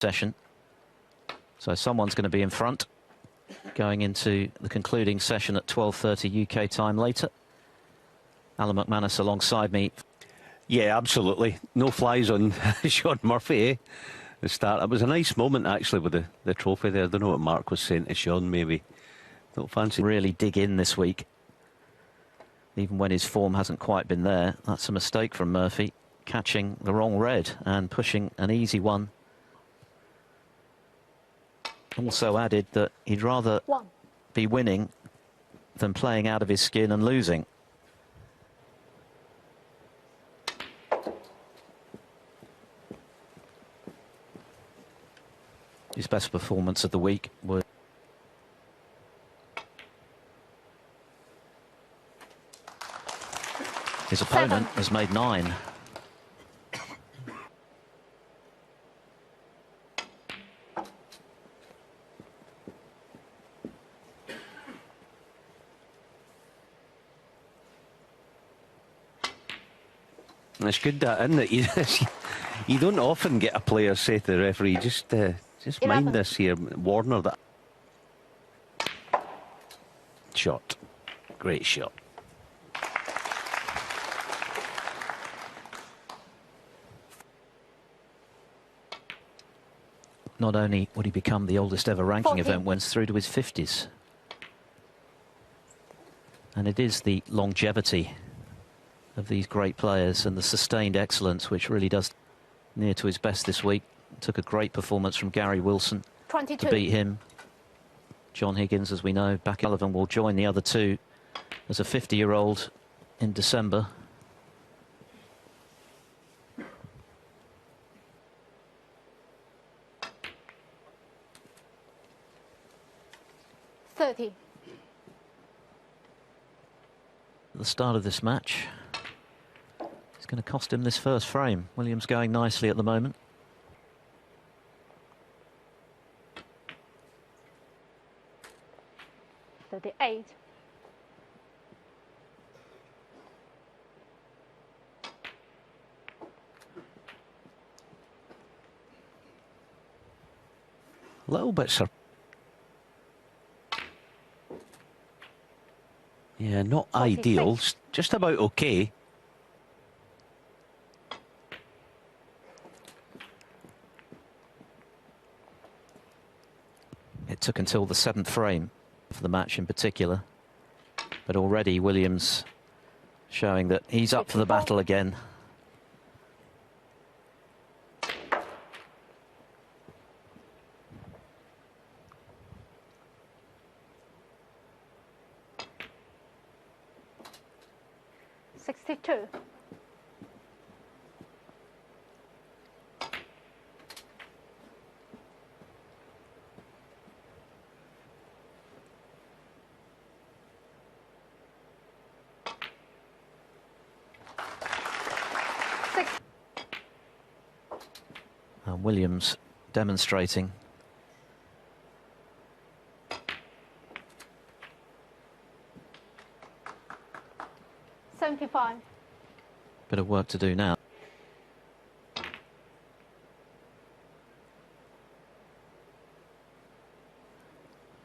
session. So someone's going to be in front going into the concluding session at 12:30 UK time later. Alan McManus alongside me. Yeah, absolutely. No flies on Shaun Murphy, eh? The start. It was a nice moment, actually, with the trophy there. I don't know what Mark was saying to Shaun, maybe. Don't fancy. Really dig in this week. Even when his form hasn't quite been there. That's a mistake from Murphy. Catching the wrong red and pushing an easy one. Also added that he'd rather be winning than playing out of his skin and losing. His best performance of the week was his opponent has made 9. It's good that, isn't it? You don't often get a player say to the referee, just mind this here, Warner. That shot, great shot. Not only would he become the oldest ever ranking event wins through to his 50s. And it is the longevity of these great players and the sustained excellence which really does near to his best this week. Took a great performance from Gary Wilson 22. to beat him. John Higgins, as we know, back. Sullivan will join the other two as a 50-year-old in December. At the start of this match, it's going to cost him this first frame. Williams going nicely at the moment. The 8. A little bit, sir. Yeah, not ideal, just about okay. It took until the 7th frame for the match in particular, but already Williams showing that he's up for the battle again. And Williams demonstrating bit of work to do now.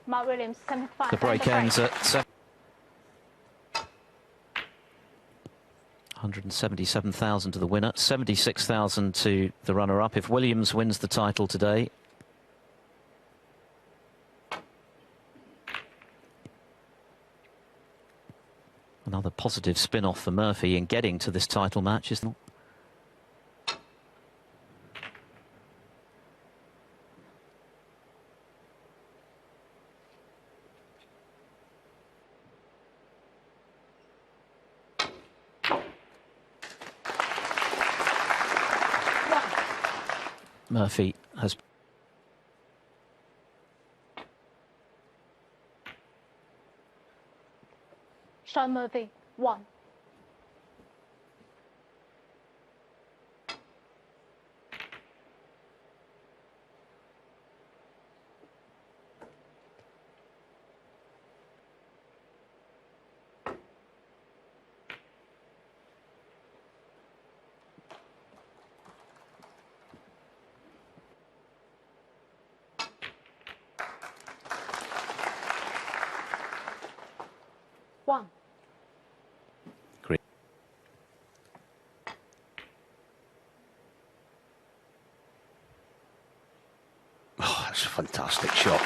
Mark Williams, 75. The break ends at 177,000 to the winner, 76,000 to the runner-up. If Williams wins the title today, another positive spin-off for Murphy in getting to this title match, isn't it? Murphy has Shaun Murphy, 1. 1. Great. Oh, that's a fantastic shot.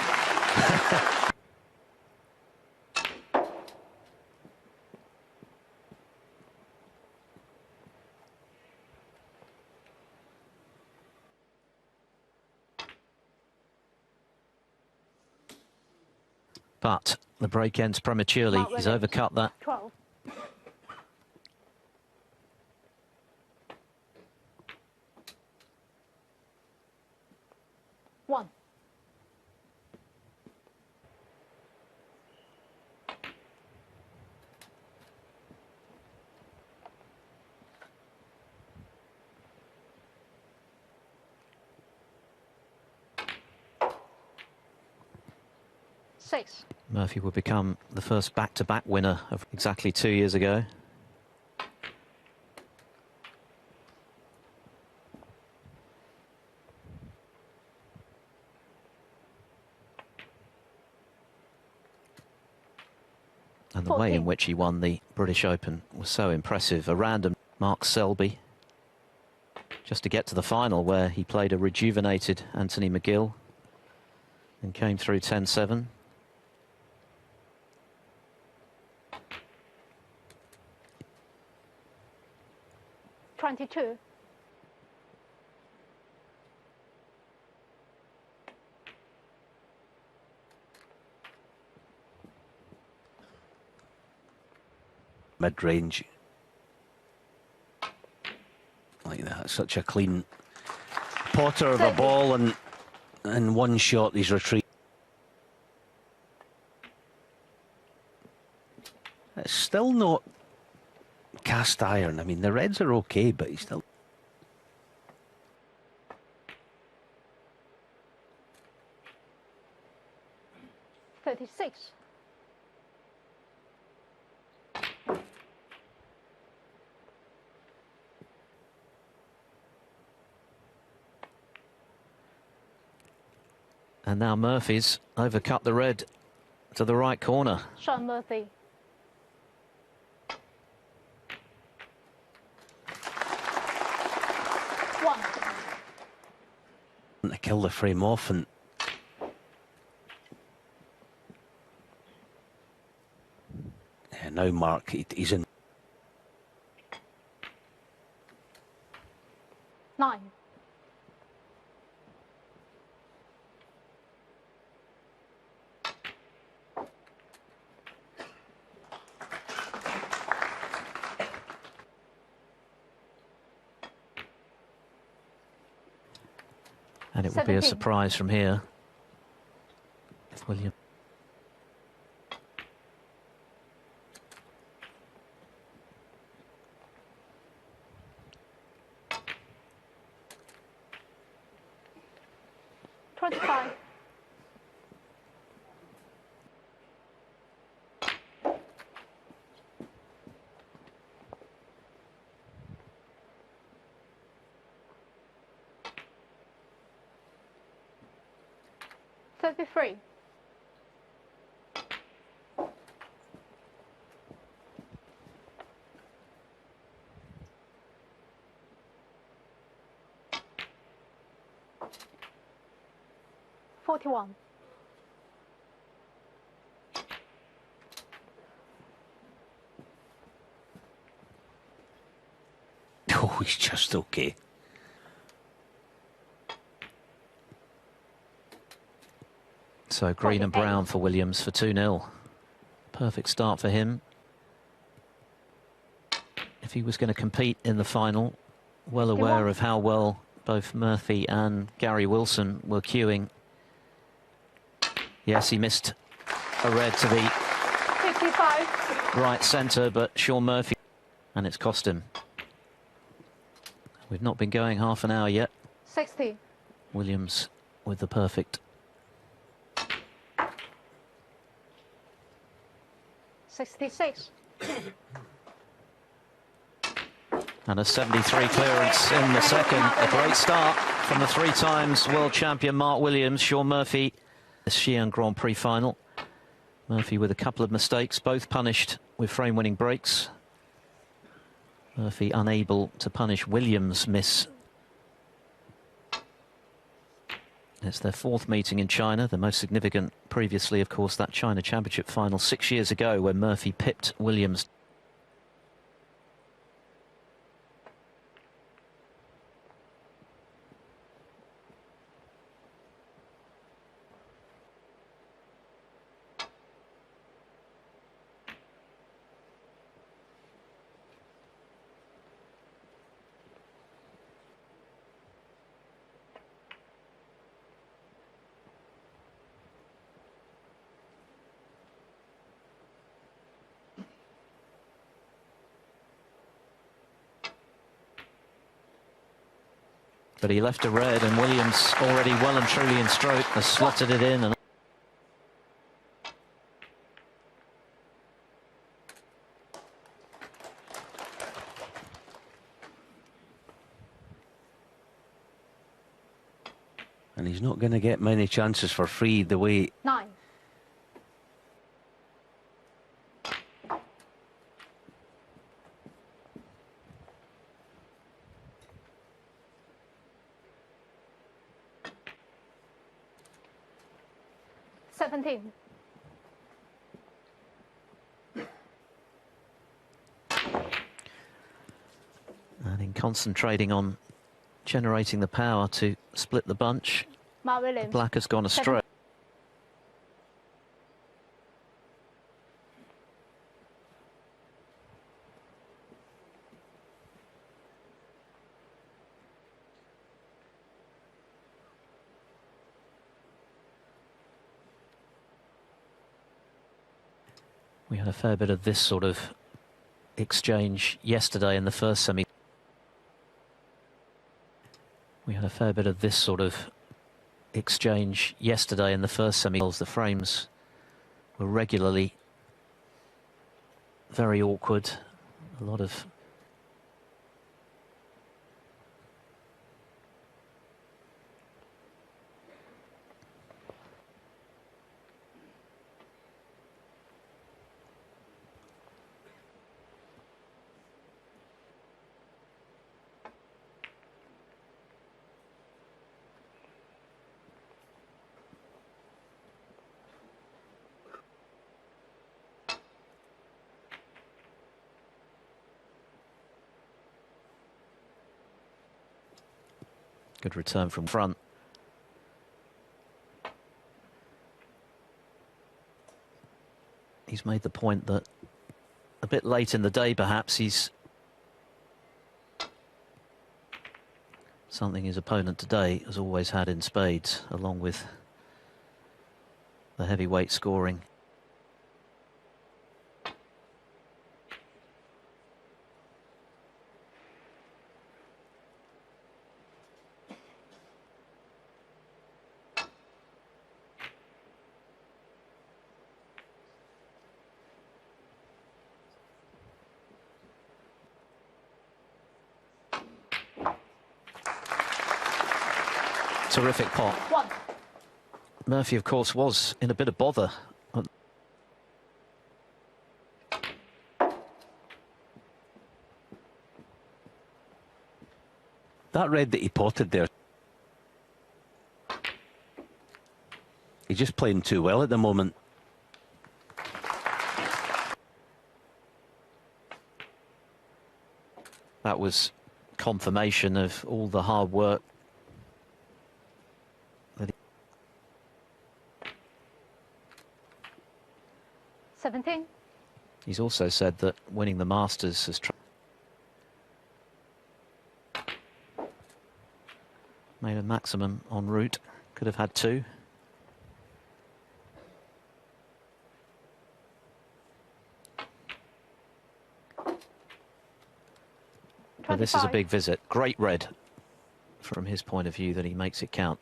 But the break ends prematurely. He's overcut that. 12. One. Six. Murphy would become the first back-to-back winner of exactly 2 years ago. And the way in which he won the British Open was so impressive. A random Mark Selby just to get to the final, where he played a rejuvenated Anthony McGill and came through 10-7. Two. Mid-range. Like that, such a clean potter of a ball, and in one shot he's retrieved. It's still not cast iron. I mean, the reds are okay, but he's still... Thirty-six. And now Murphy's overcut the red to the right corner. Shaun Murphy. One. To kill the frame off, and yeah, now Mark, he's in. 9. And it will be a 17. surprise from here if William. $25. $33. $41. Oh, he's just okay. So green and brown for Williams for 2-0. Perfect start for him. If he was going to compete in the final, well aware of how well both Murphy and Gary Wilson were cueing. Yes, he missed a red to the 55. right centre, but Shaun Murphy, and it's cost him. We've not been going half an hour yet. 60. Williams with the perfect. 66. And a 73 clearance in the second. A great start from the 3 times world champion Mark Williams. Shaun Murphy, the Xi'an Grand Prix final. Murphy with a couple of mistakes, both punished with frame-winning breaks. Murphy unable to punish Williams' miss. It's their fourth meeting in China, the most significant previously, of course, that China Championship final 6 years ago when Murphy pipped Williams. But he left a red, and Williams, already well and truly in stroke, has slotted it in. And he's not going to get many chances for free the way... 9. And in concentrating on generating the power to split the bunch, the black has gone astray. We had a fair bit of this sort of exchange yesterday in the first semi. We had a fair bit of this sort of exchange yesterday in the first semi. The frames were regularly very awkward. A lot of good return from front. He's made the point that a bit late in the day, perhaps, he's something his opponent today has always had in spades, along with the heavyweight scoring. Terrific pot. 1. Murphy, of course, was in a bit of bother. That red that he potted there, he's just playing too well at the moment. That was confirmation of all the hard work. 17. He's also said that winning the Masters has made a maximum en route. Could have had 2. But this is a big visit. Great red from his point of view that he makes it count.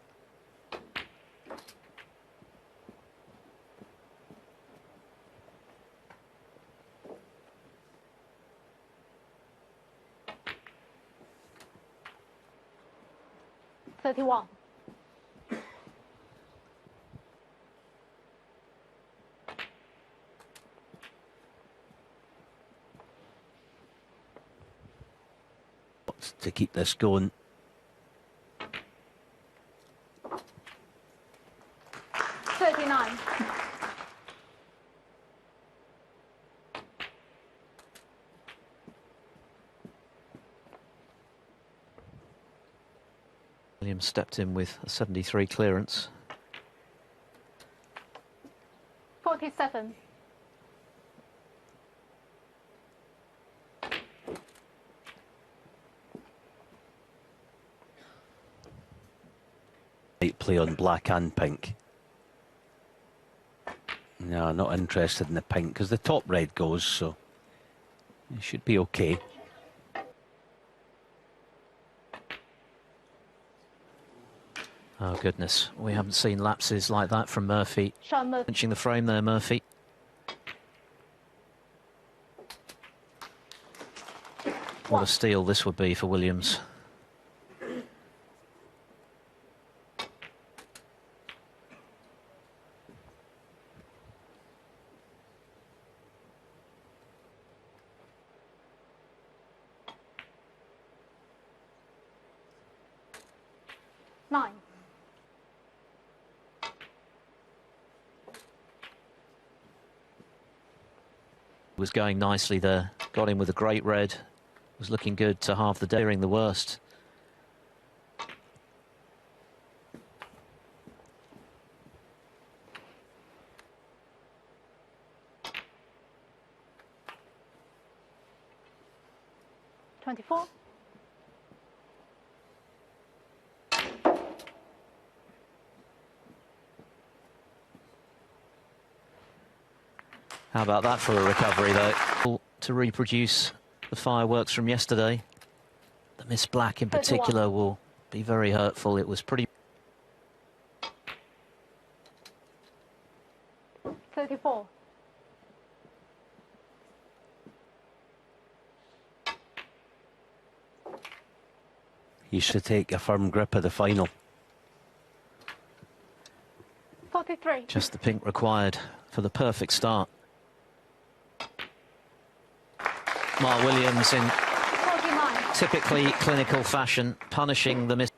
to keep this going. Williams stepped in with a 73 clearance. 47. Might play on black and pink. No, not interested in the pink because the top red goes, so it should be okay. Oh goodness, we haven't seen lapses like that from Murphy. Shaun Murphy. Pinching the frame there, Murphy. What a steal this would be for Williams. Was going nicely there, got in with a great red, was looking good to half the day, fearing the worst. $24. How about that for a recovery, though? To reproduce the fireworks from yesterday. The Miss Black in particular will be very hurtful. It was pretty... 34. He should take a firm grip of the final. 43. Just the pink required for the perfect start. Mark Williams in 49. typically clinical fashion, punishing the miss.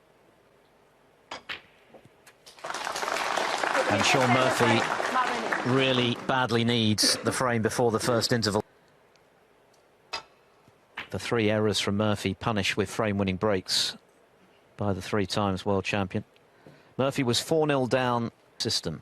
And Shaun Murphy really badly needs the frame before the first interval. The 3 errors from Murphy punished with frame-winning breaks by the 3 times world champion. Murphy was 4-0 down system.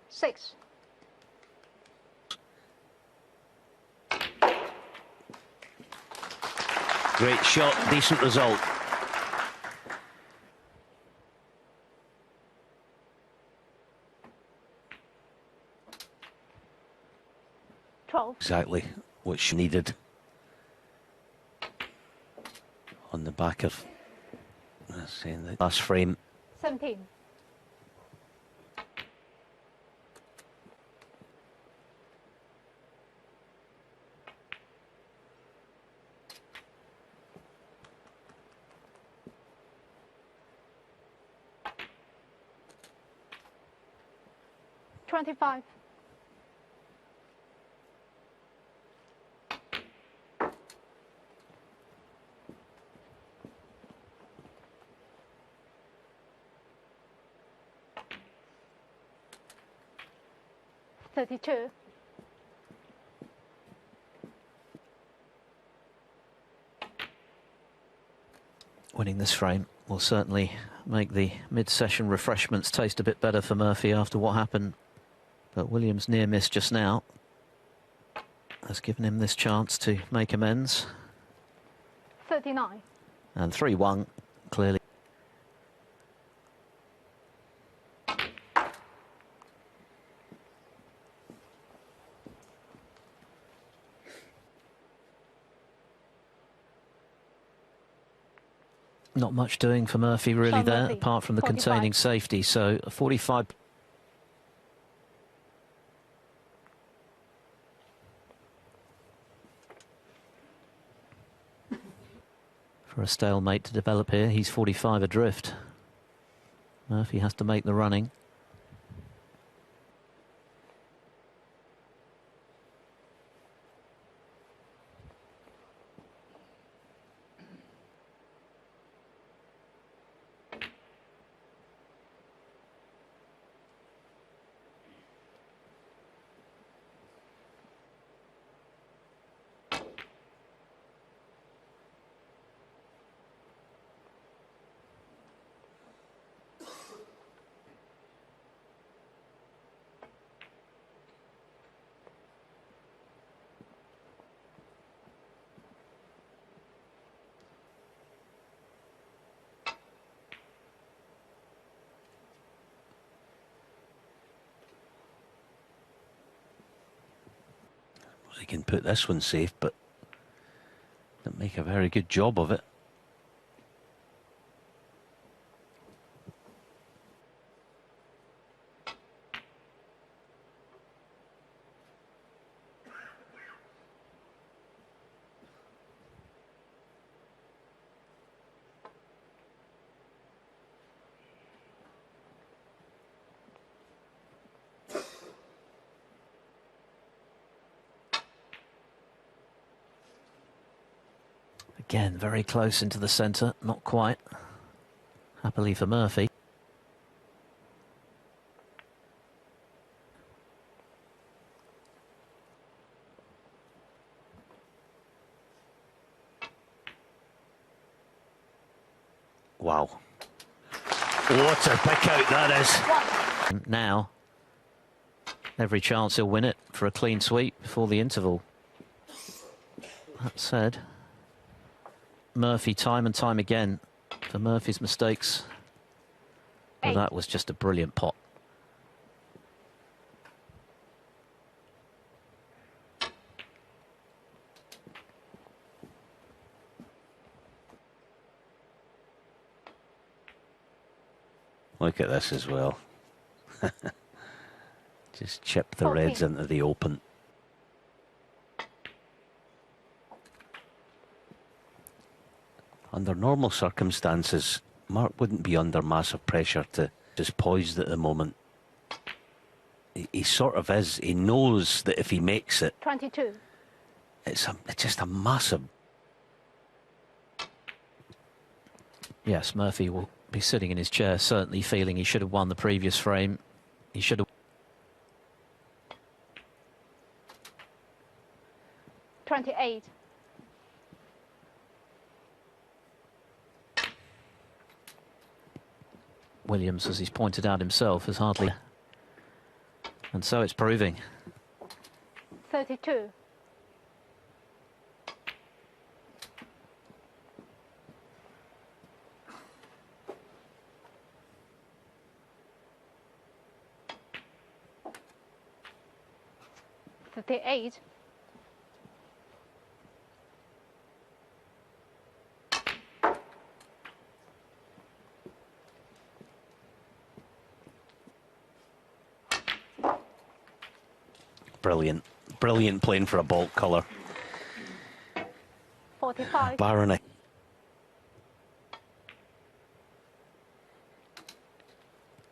Six. Great shot, decent result. Exactly what she needed on the back of saying the last frame. 17. $25. $32. Winning this frame will certainly make the mid-session refreshments taste a bit better for Murphy after what happened. But Williams near missed just now. has given him this chance to make amends. 39. And 3-1, clearly. Not much doing for Murphy really Shaun there, Murphy, apart from the 45. containing safety. So a 45. For a stalemate to develop here, he's 45 adrift. Murphy has to make the running. He can put this one safe, but didn't make a very good job of it. Again, very close into the centre, not quite. Happily for Murphy. Wow. What a pick out that is. Now, every chance he'll win it for a clean sweep before the interval. That said, Murphy time and time again for Murphy's mistakes. But that was just a brilliant pot. Look at this as well. Just chip the reds into the open. Under normal circumstances, Mark wouldn't be under massive pressure to just poised at the moment. He sort of is. He knows that if he makes it, 22. it's just a massive. Yes, Murphy will be sitting in his chair, certainly feeling he should have won the previous frame. He should have. 28. Williams, as he's pointed out himself, has hardly. And so it's proving. 32. $58. Brilliant. Brilliant playing for a baulk colour. 45. Barony.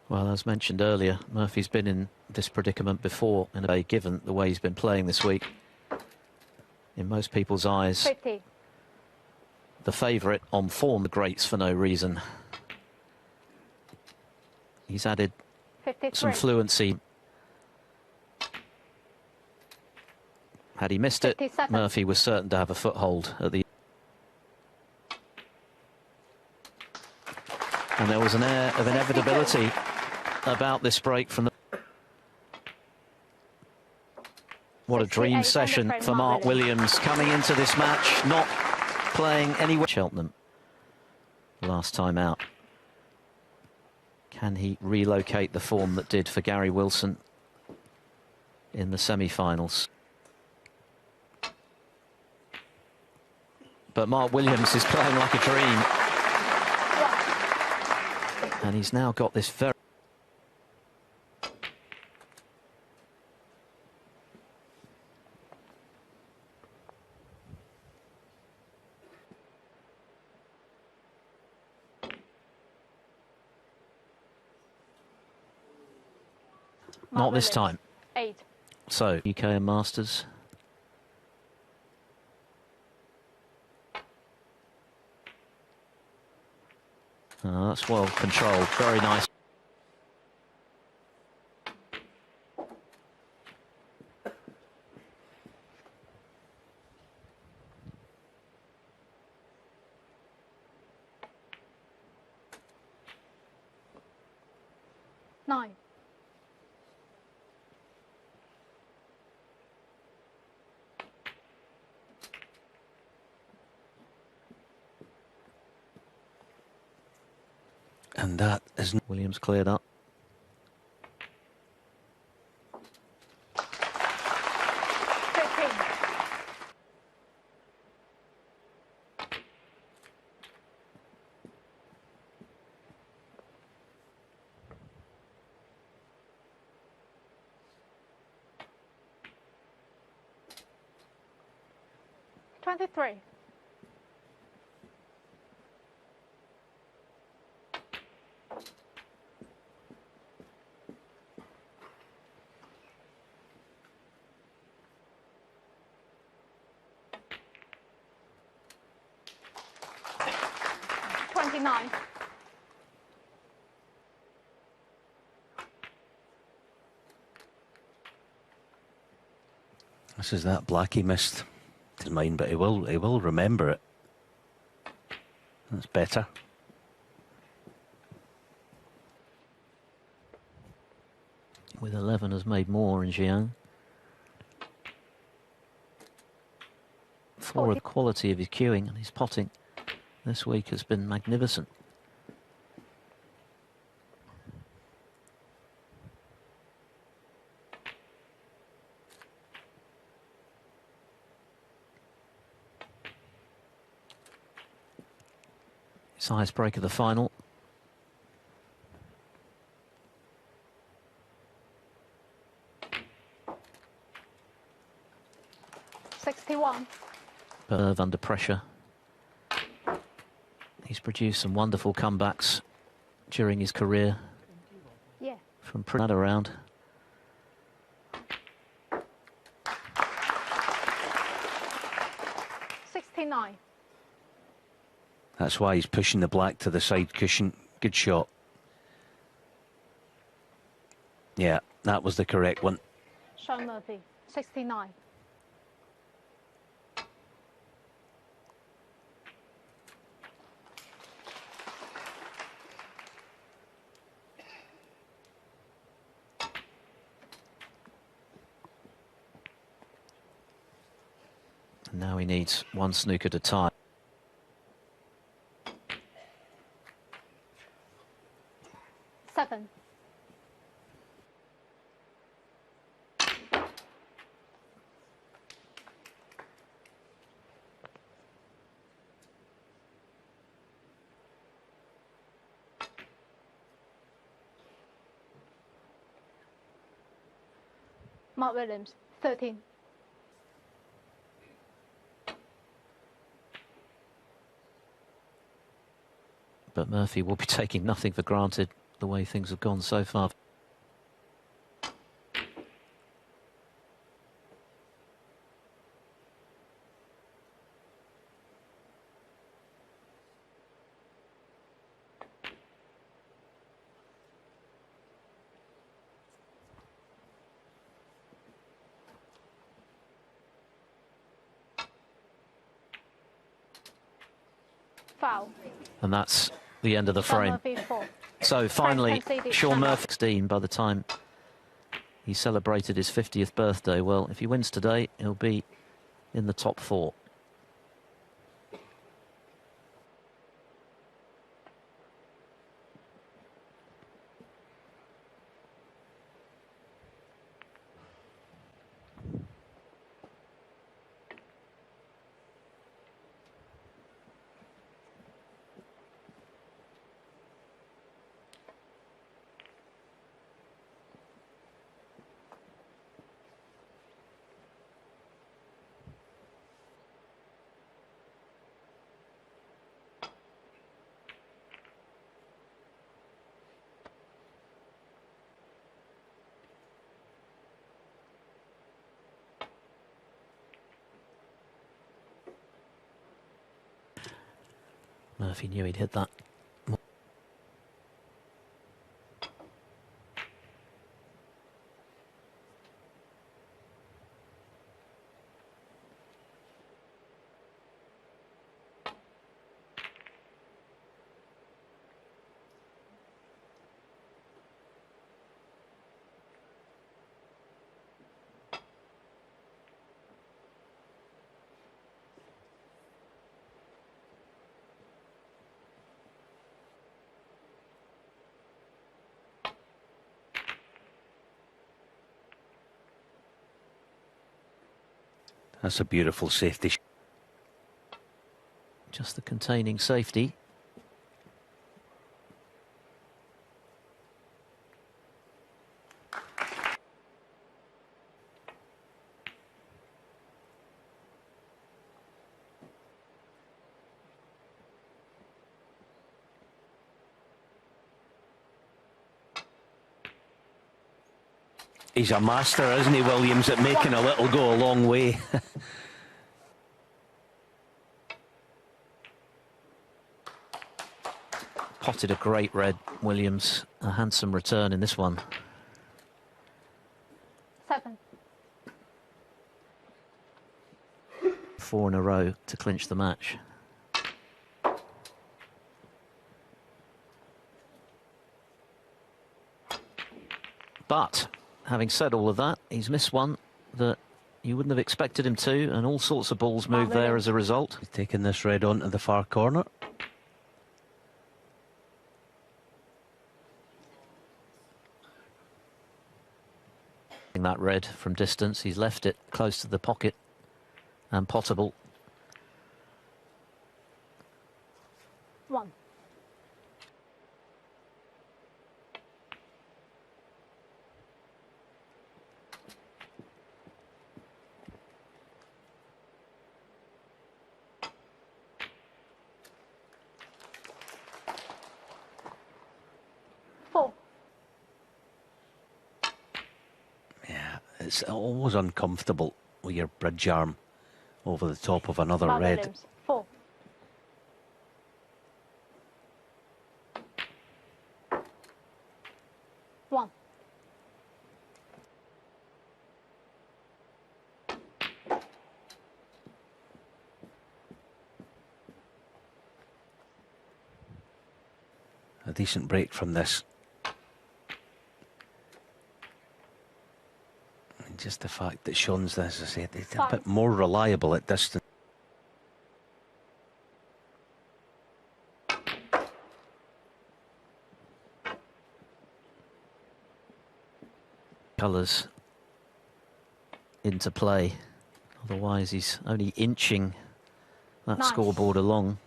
Well, as mentioned earlier, Murphy's been in this predicament before, in a way, given the way he's been playing this week. In most people's eyes, 50. the favourite on form, the greats for no reason. He's added 53. some fluency. Had he missed it, 57. Murphy was certain to have a foothold at the... And there was an air of inevitability about this break from the... What a dream 68 session under for Mark Williams coming into this match, not playing anywhere. Cheltenham last time out. Can he relocate the form that did for Gary Wilson in the semi-finals? But Mark Williams is playing like a dream. And he's now got this very... Not this time. 8. So, UK and Masters. That's well controlled. Very nice. Nine. And that is... Williams cleared up. Three. Nine. This is that black he missed his mind, but he will remember it. That's better. With 11 has made more in Xi'an. For the quality of his cueing and his potting this week has been magnificent. His highest break of the final. But under pressure. He's produced some wonderful comebacks during his career. Yeah. From Prix around. That's why he's pushing the black to the side cushion. Good shot. Yeah, that was the correct one. Shaun Murphy, 69. And now he needs one snooker to tie. Seven. Mark Williams, 13. But Murphy will be taking nothing for granted the way things have gone so far. Foul. And that's the end of the frame. So finally, Shaun Murphy 16 by the time he celebrated his 50th birthday. Well, if he wins today, he'll be in the top 4. Murphy knew he'd hit that. That's a beautiful safety. Just the containing safety. He's a master, isn't he, Williams, at making a little go a long way. Potted a great red, Williams. A handsome return in this one. 7. 4 in a row to clinch the match. But having said all of that, he's missed one that you wouldn't have expected him to, and all sorts of balls moved there as a result. He's taking this red on to the far corner. That red from distance, he's left it close to the pocket and potable. 1. It's always uncomfortable with your bridge arm over the top of another Mark red. Williams, 4. One. A decent break from this. And just the fact that Shaun's, as I said, he's a bit more reliable at distance. Colours into play. Otherwise, he's only inching that Nice. scoreboard along.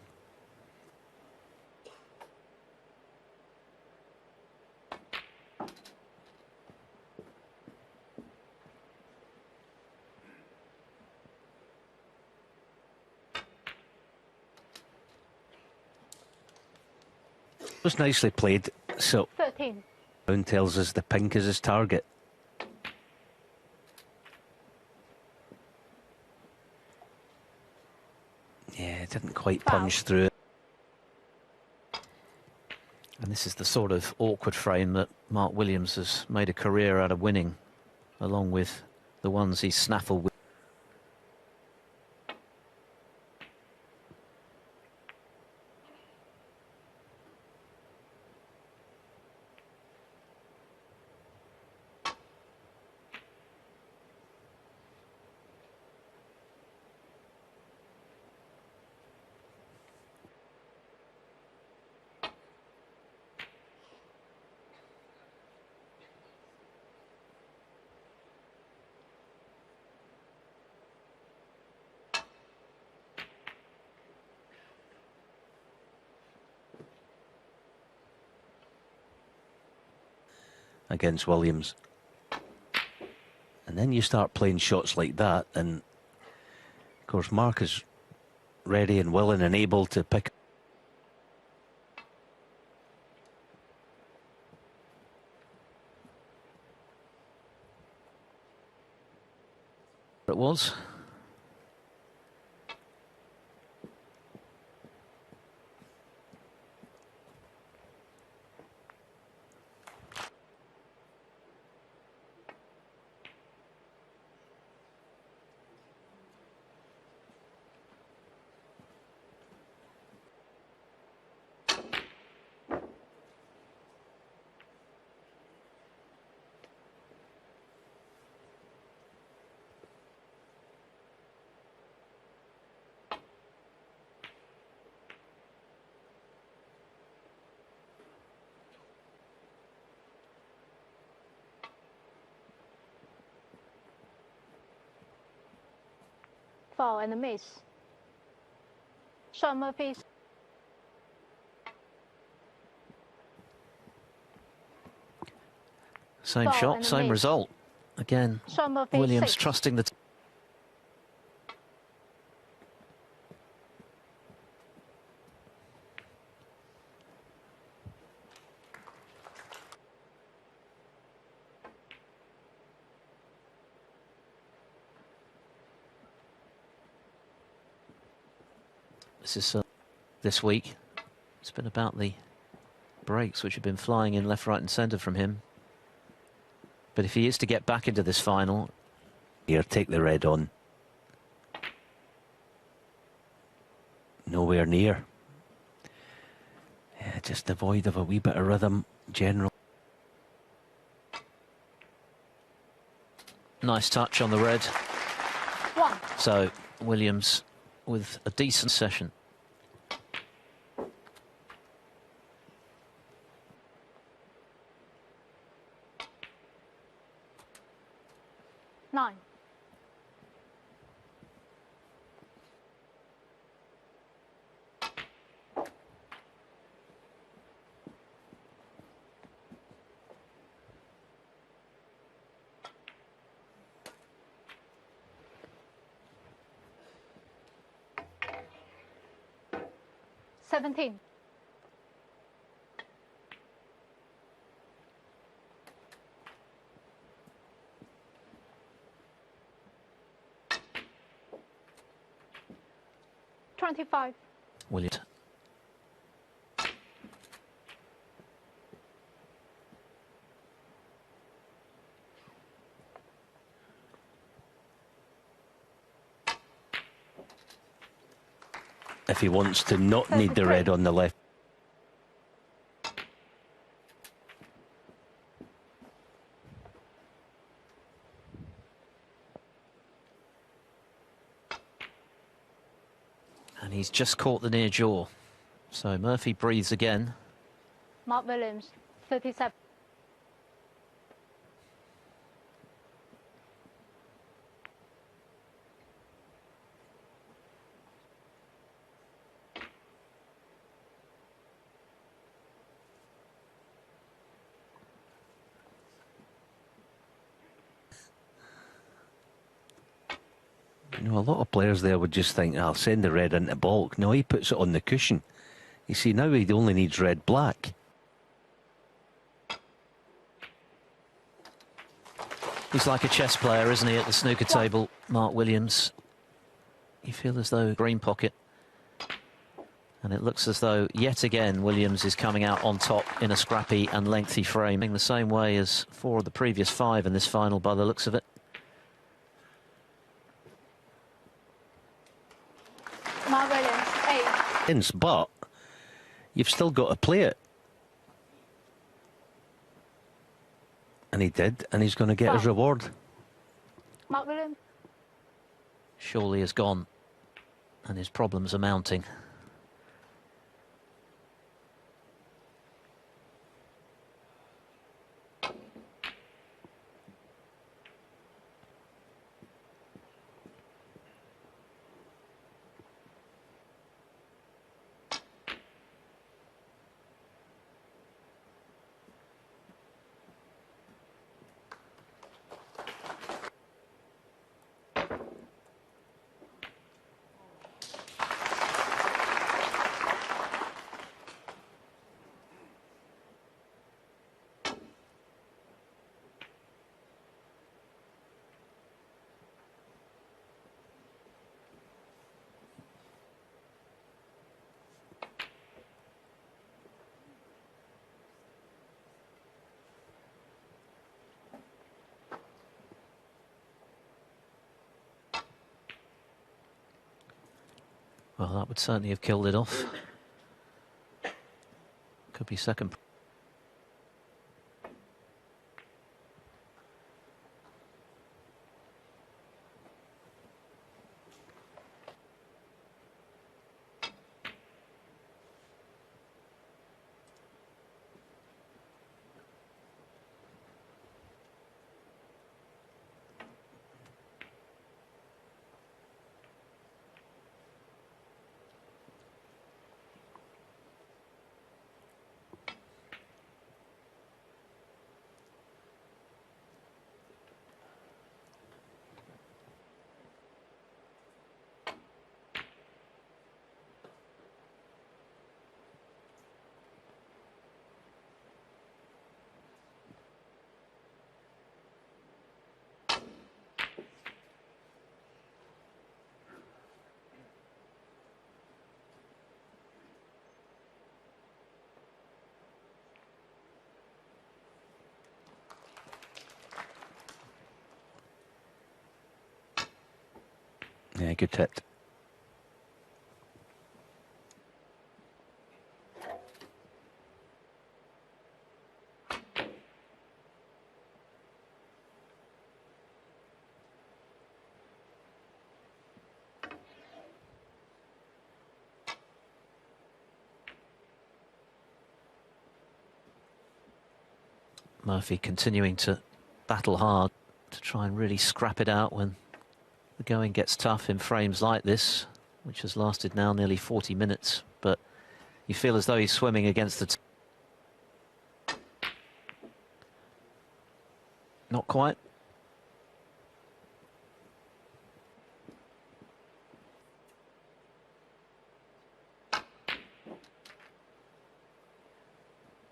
It was nicely played. So 13. Shaun tells us the pink is his target. Yeah, it didn't quite punch through it. And this is the sort of awkward frame that Mark Williams has made a career out of winning, along with the ones he's snaffled with. against Williams. And then you start playing shots like that, and of course Mark is ready and willing and able to pick. It was. Foul and a miss. Shaun Murphy. Same Foul shot, and a same miss. result. Again, Shaun Murphy Williams 6. trusting the... This is this week. It's been about the breaks which have been flying in left, right and centre from him. But if he is to get back into this final... Here, take the red on. Nowhere near. Yeah, just devoid of a wee bit of rhythm, general. Nice touch on the red. 1. So Williams with a decent session. Nine. Seventeen. 25. Williams. If he wants to not need the red on the left. And he's just caught the near jaw. So Murphy breathes again. Mark Williams 37. You know, a lot of players there would just think, I'll send the red into baulk. No, he puts it on the cushion. You see, now he only needs red-black. He's like a chess player, isn't he, at the snooker table, Mark Williams. You feel as though green pocket. And it looks as though, yet again, Williams is coming out on top in a scrappy and lengthy frame, in the same way as 4 of the previous 5 in this final, by the looks of it. Mark Williams 8. But you've still got to play it. And he did, and he's going to get his reward. Mark Williams. Surely is gone, and his problems are mounting. Well, that would certainly have killed it off. Could be second. Yeah, good hit. Murphy continuing to battle hard to try and really scrap it out when the going gets tough in frames like this, which has lasted now nearly 40 minutes. But you feel as though he's swimming against the... Not quite.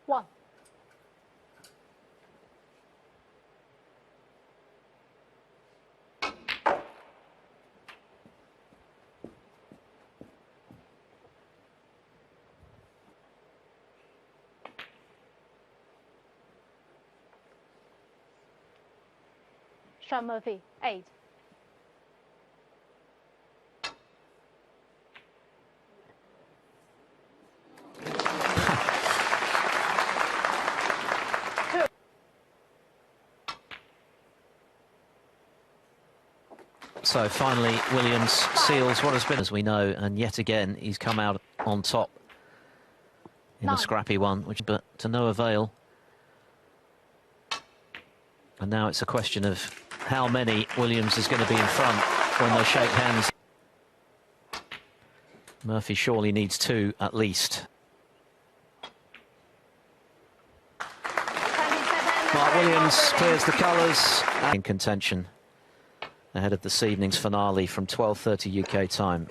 One. Shaun Murphy, 8. So finally, Williams seals what has been, as we know, and yet again he's come out on top in the scrappy one, but to no avail. And now it's a question of how many Williams is going to be in front when they shake hands. Murphy surely needs 2 at least. Mark Williams clears the colours in contention ahead of this evening's finale from 12:30 UK time.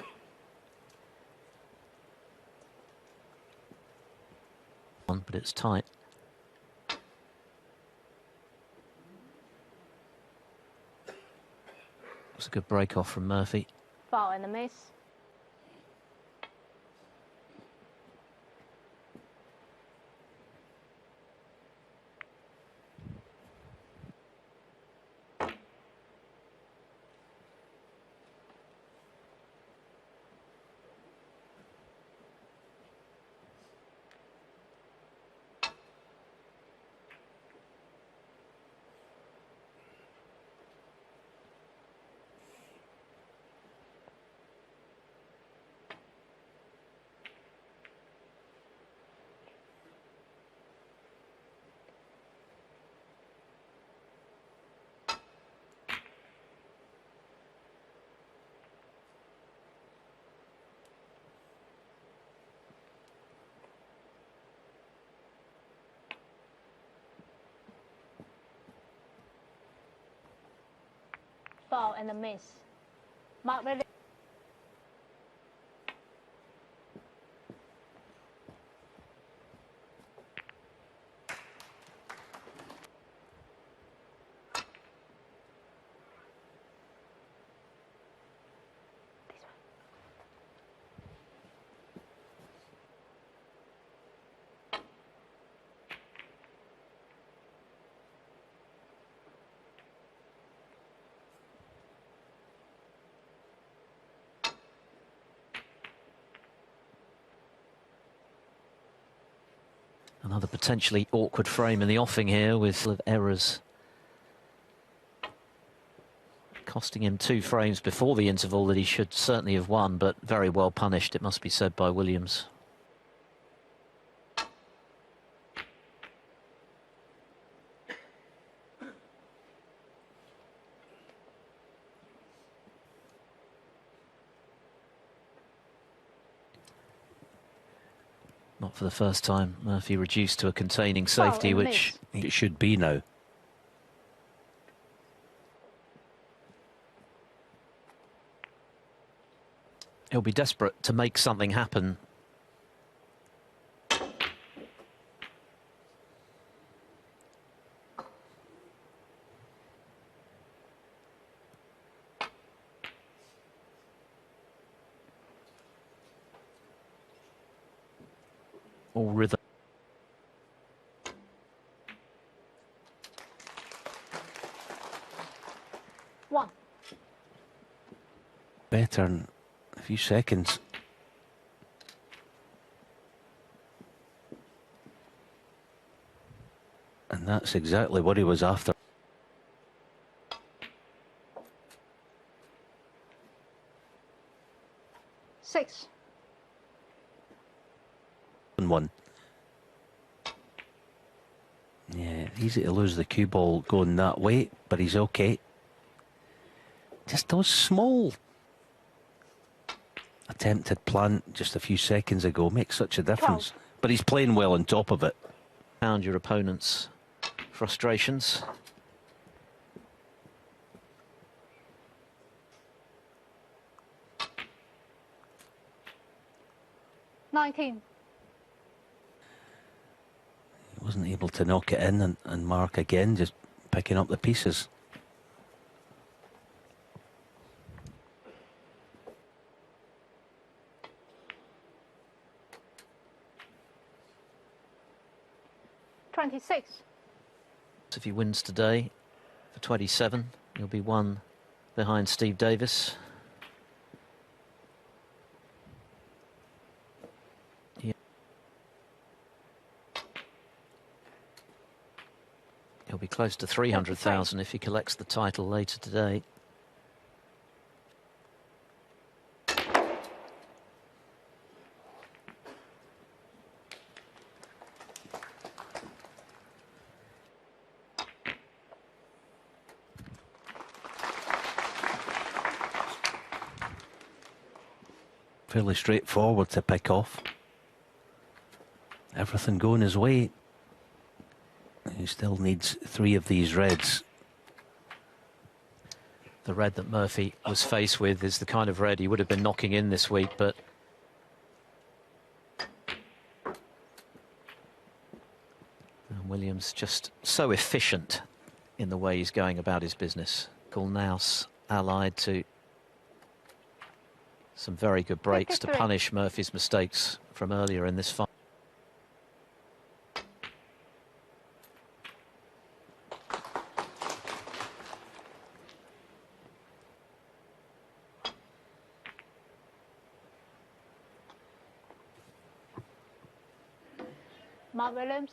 But it's tight. It's a good break off from Murphy. Foul and a miss. Foul and a miss. Mark ready. Another potentially awkward frame in the offing here with errors costing him 2 frames before the interval that he should certainly have won, but very well punished, it must be said, by Williams. Not for the first time. Murphy reduced to a containing safety, which it should be now. He'll be desperate to make something happen. All rhythm. One. Better in a few seconds. And that's exactly what he was after. Six. One. Yeah, easy to lose the cue ball going that way, but he's okay. Just those small attempted plant just a few seconds ago makes such a difference. 12. But he's playing well on top of it. Found your opponent's frustrations. $19. He wasn't able to knock it in and mark again, just picking up the pieces. $26. If he wins today for 27, he'll be one behind Steve Davis. He'll be close to 300,000 if he collects the title later today. Fairly straightforward to pick off. Everything going his way. He still needs 3 of these reds. The red that Murphy was faced with is the kind of red he would have been knocking in this week, but Williams just so efficient in the way he's going about his business. Gulnaus allied to some very good breaks to punish Murphy's mistakes from earlier in this fight. Mark Williams,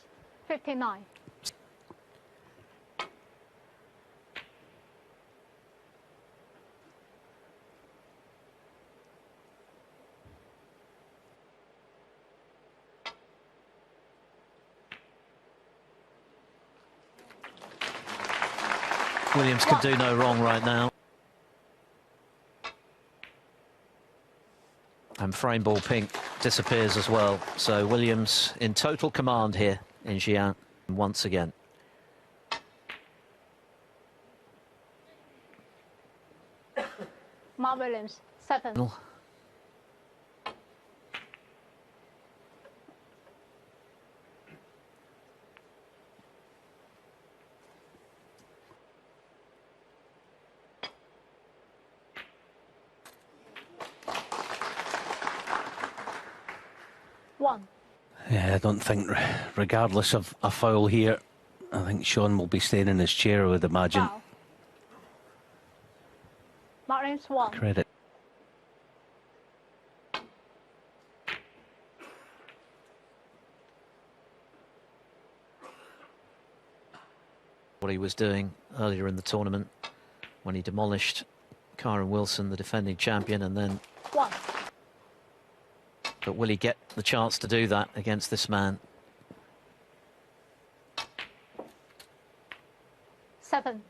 59. Williams could do no wrong right now. And frame ball pink disappears as well. So Williams in total command here in Xi'an once again. Mark Williams, 7. One. Yeah, I don't think, regardless of a foul here, I think Shaun will be staying in his chair, I would imagine. Foul. Mark Williams, 1. Credit. what he was doing earlier in the tournament when he demolished Kyron Wilson, the defending champion, and then... But will he get the chance to do that against this man? 7.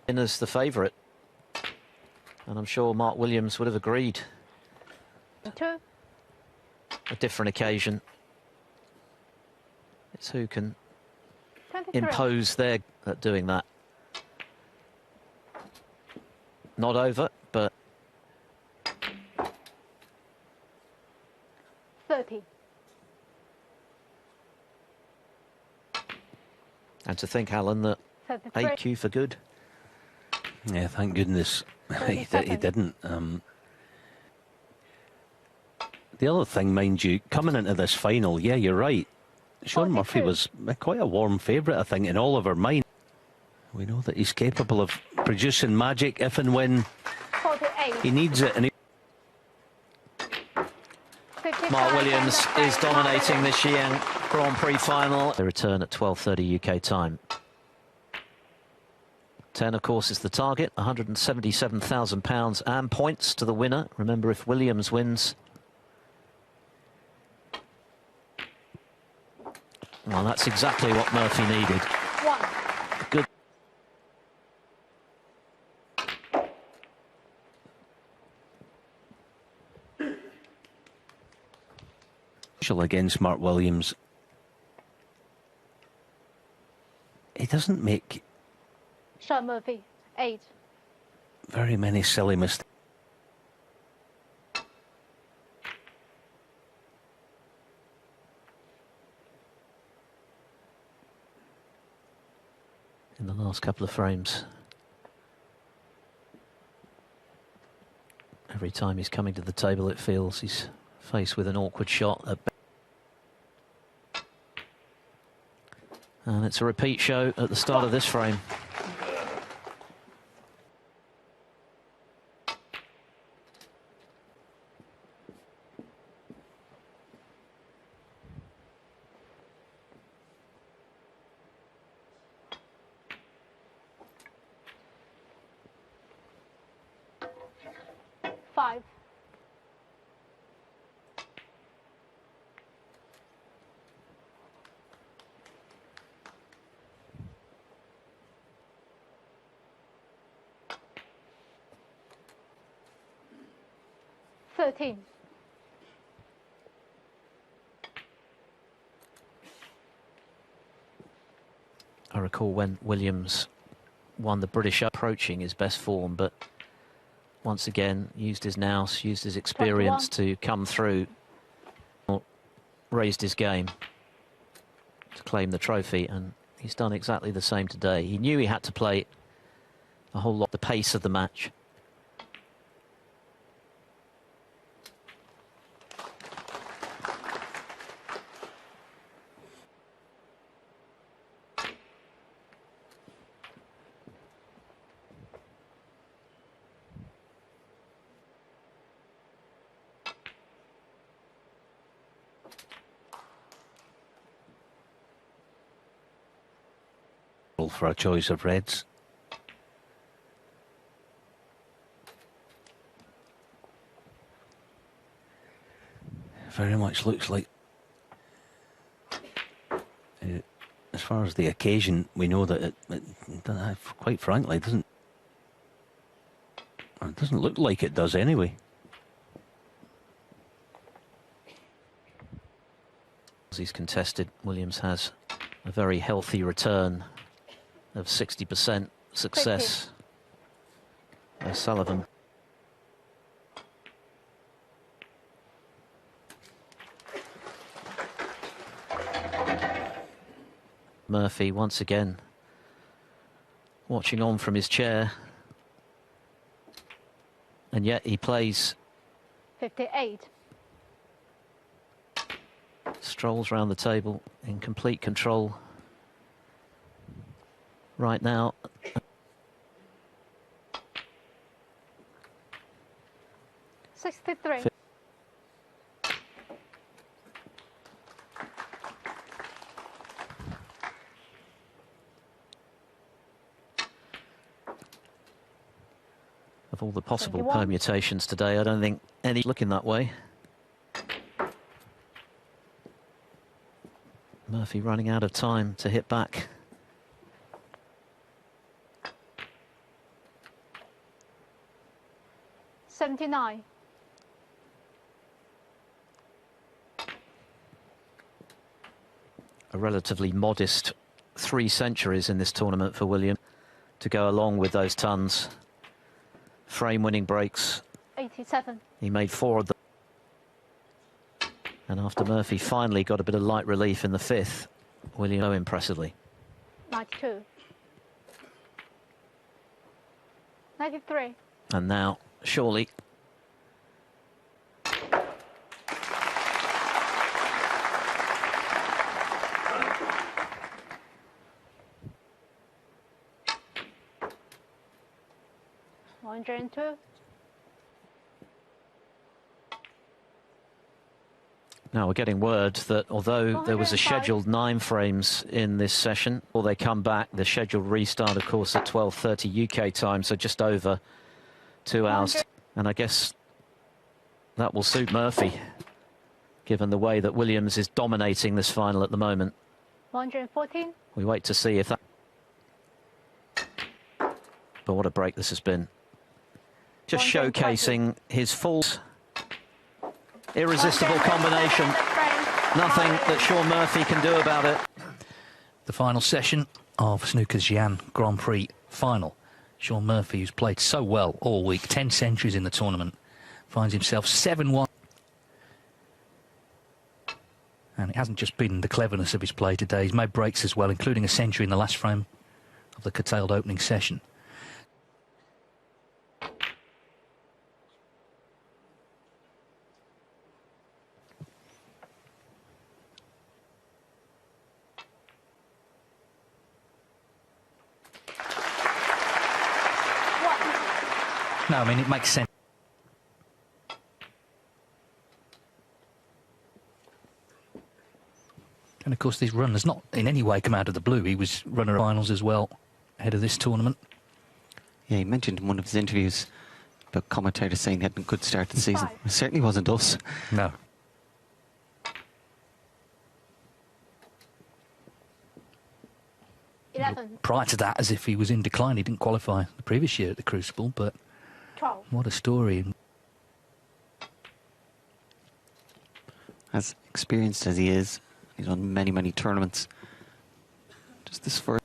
In as the favourite, and I'm sure Mark Williams would have agreed. 2. A different occasion. It's who can 23. impose their at doing that. Not over, but 30. And to think, Alan, that 33. 8Q for good. Yeah, thank goodness he didn't. The other thing, mind you, coming into this final, yeah, you're right. Shaun Murphy was quite a warm favourite, I think, in all of our minds. We know that he's capable of producing magic if and when 48. he needs it. And Mark Williams is dominating the Xi'an Grand Prix final. The return at 12:30 UK time. 10, of course, is the target. £177,000 and points to the winner. Remember, if Williams wins, well, that's exactly what Murphy needed. 1. Good. against Mark Williams, he doesn't make Shaun Murphy, 8. very many silly mistakes. In the last couple of frames. Every time he's coming to the table, it feels he's faced with an awkward shot. And it's a repeat show at the start of this frame. I recall when Williams won the British approaching his best form, but once again used his nous, used his experience to come through, raised his game to claim the trophy, and he's done exactly the same today. He knew he had to play a whole lot the pace of the match. For a choice of reds. Very much looks like, as far as the occasion, we know that it quite frankly, it doesn't look like it does anyway. As he's contested, Williams has a very healthy return of 60% success. Sullivan. Murphy once again watching on from his chair, and yet he plays 58. strolls round the table in complete control right now. $63. Of all the possible 71. permutations today, I don't think any looking that way. Murphy running out of time to hit back. $79. A relatively modest 3 centuries in this tournament for William to go along with those tons. Frame-winning breaks. 87. He made 4 of them. And after Murphy finally got a bit of light relief in the 5th, William so impressively. 92. 93. And now, surely. $102. Now we're getting word that although there was a 105. scheduled 9 frames in this session, or they come back, the scheduled restart, of course, at 12:30 UK time, so just over 2 hours. And I guess that will suit Murphy, given the way that Williams is dominating this final at the moment. 114. We wait to see if that... But what a break this has been. Just 120. showcasing his full... irresistible combination. Nothing that Shaun Murphy can do about it. The final session of Snooker's Xi'an Grand Prix final. Shaun Murphy, who's played so well all week, 10 centuries in the tournament, finds himself 7-1. And it hasn't just been the cleverness of his play today. He's made breaks as well, including a century in the last frame of the curtailed opening session. No, I mean, it makes sense. And of course, this run has not in any way come out of the blue. He was runner of finals as well ahead of this tournament. Yeah, he mentioned in one of his interviews about commentators saying he had a good start to the season. It certainly wasn't us. No. Prior to that, as if he was in decline. He didn't qualify the previous year at the Crucible, but 12. what a story. As experienced as he is, he's won many, many tournaments. Just this first.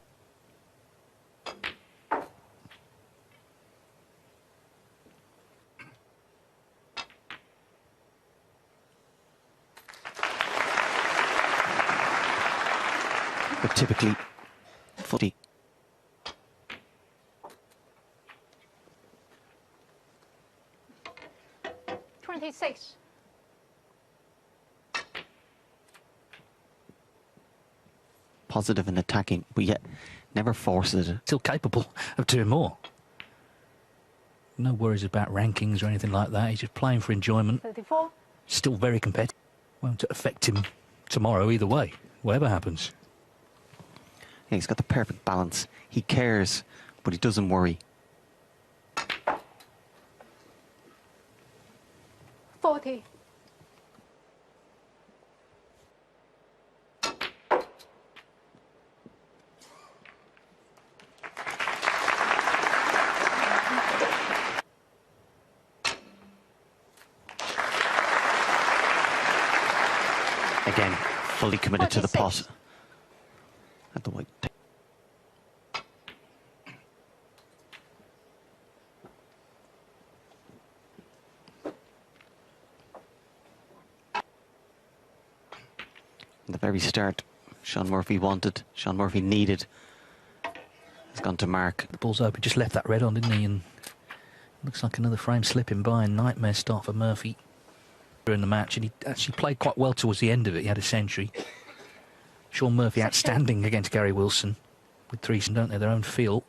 But typically, 40. $26. Positive and attacking, but yet never forces it. Still capable of doing more. No worries about rankings or anything like that. He's just playing for enjoyment. 34. Still very competitive. Won't affect him tomorrow either way, whatever happens. Yeah, he's got the perfect balance. He cares, but he doesn't worry. 40. Again, fully committed to the 46. pot. At the white. At the very start, Shaun Murphy wanted, Shaun Murphy needed. He's gone to mark. The ball's open, just left that red on, didn't he? And looks like another frame slipping by. A nightmare start for Murphy. in the match, and he actually played quite well towards the end of it. He had a century. Shaun Murphy outstanding against Gary Wilson with 3, don't they, their own feel.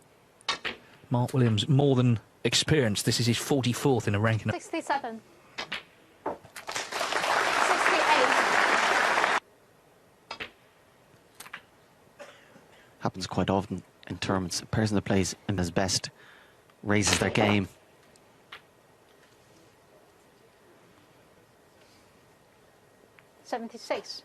Mark Williams more than experienced. This is his 44th in a ranking. 67. 68. Happens quite often in tournaments. A person that plays in his best raises their game. $76.